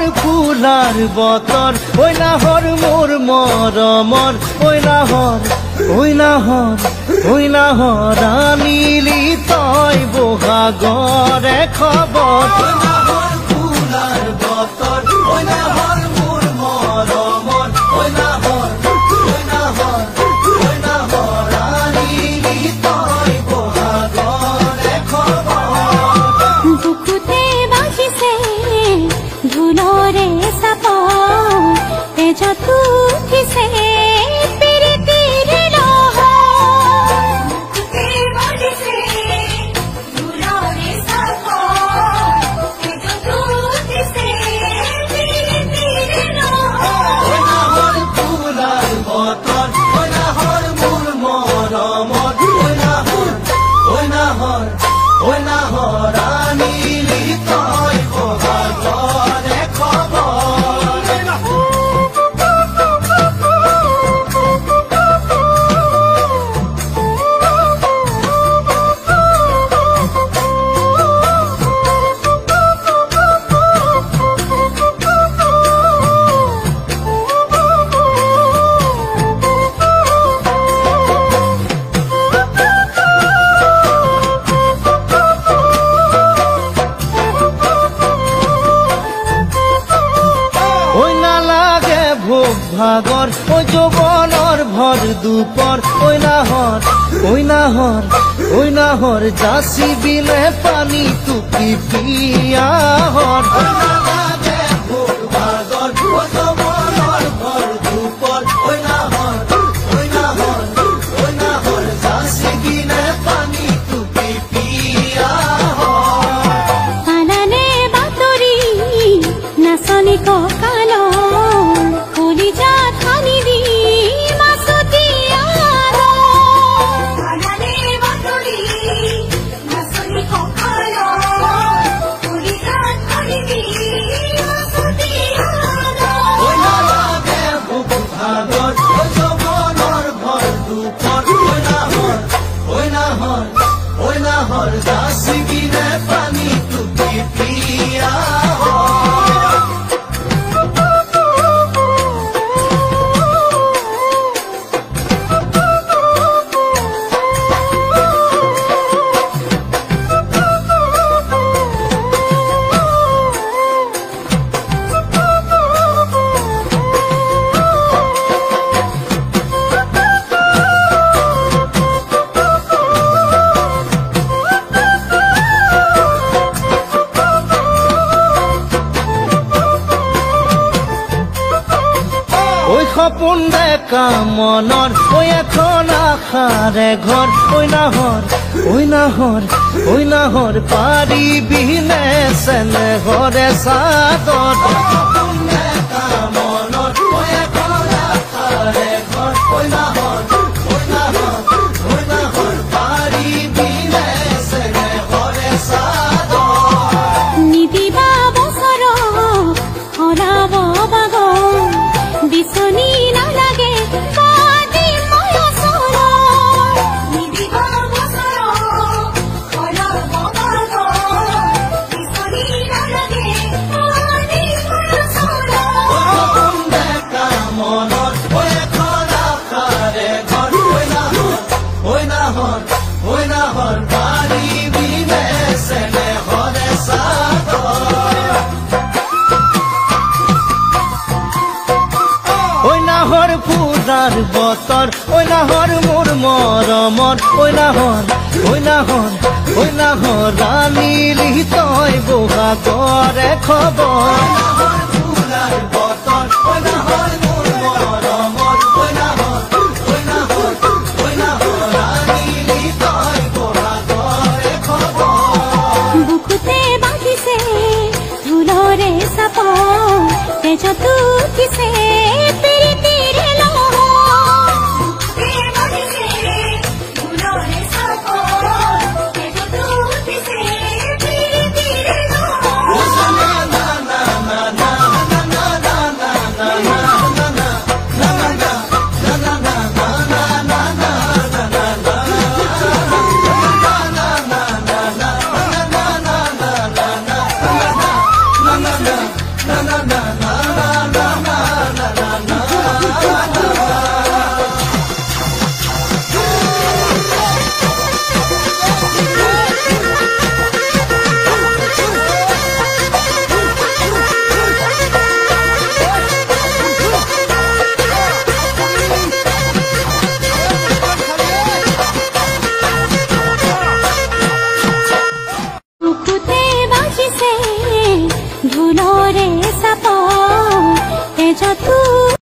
নাহৰ ফুলাৰ বতৰ ঐ নাহৰ মোৰ মৰমৰ ঐ নাহৰ আনিলি তই বহাগৰে খবৰ নাহৰ ফুলাৰ বতৰ ঐ নাহৰ মোৰ মৰমৰ ঐ নাহৰ আনিলি তই বহাগৰে খবৰ বুকুতে বাজিছে ঢোলৰে চাপ তেজত উঠিছে ভাগৰ ঐ যৌৱনৰ ভৰ দুপৰ ঐ নাহৰ যাচি বিনে পানী টুকি পিয়াহৰ ভাগৰ ঐ যৌৱনৰ ভৰ দুপৰ ঐ নাহৰ যাচি বিনে পানী টুকি পিয়াহৰ আনানে বাতৰি নাচনি ককাল সপোন দেখা মনৰ ঐ এখন আশাৰে ঘৰ ঐ নাহৰ পাৰিবিনে চেনেহৰে চাদৰ সপোন দেখা মনৰ ঐ এখন আশাৰে ঘৰ ঐ নাহৰ পাৰিবিনে চেনেহৰে চাদৰ নিদিবা বছৰ হৰাব বাগ বিচনী নালাগে কাদি মই ওচৰ নিদিবা বছৰ হৰাব বাগ বিচনী নালাগে কাদি মই ওচৰ সপোন দেখা মনৰ ঐ এখন আশাৰে ঘৰ ঐ নাহৰ পাৰিবিনে চেনেহৰে চাদৰ ঐ নাহৰ ফুলাৰ বতৰ ঐ নাহৰ মোৰ মৰমৰ ঐ নাহৰ আনিলি তই বহাগৰে খবৰ নাহৰ ফুলাৰ বতৰ ঐ নাহৰ মোৰ মৰমৰ ঐ নাহৰ আনিলি তই বহাগৰে খবৰ বুকুতে বাজিছে ঢোলৰে চাপ তেজত উঠিছে na na na na na na na na বাগান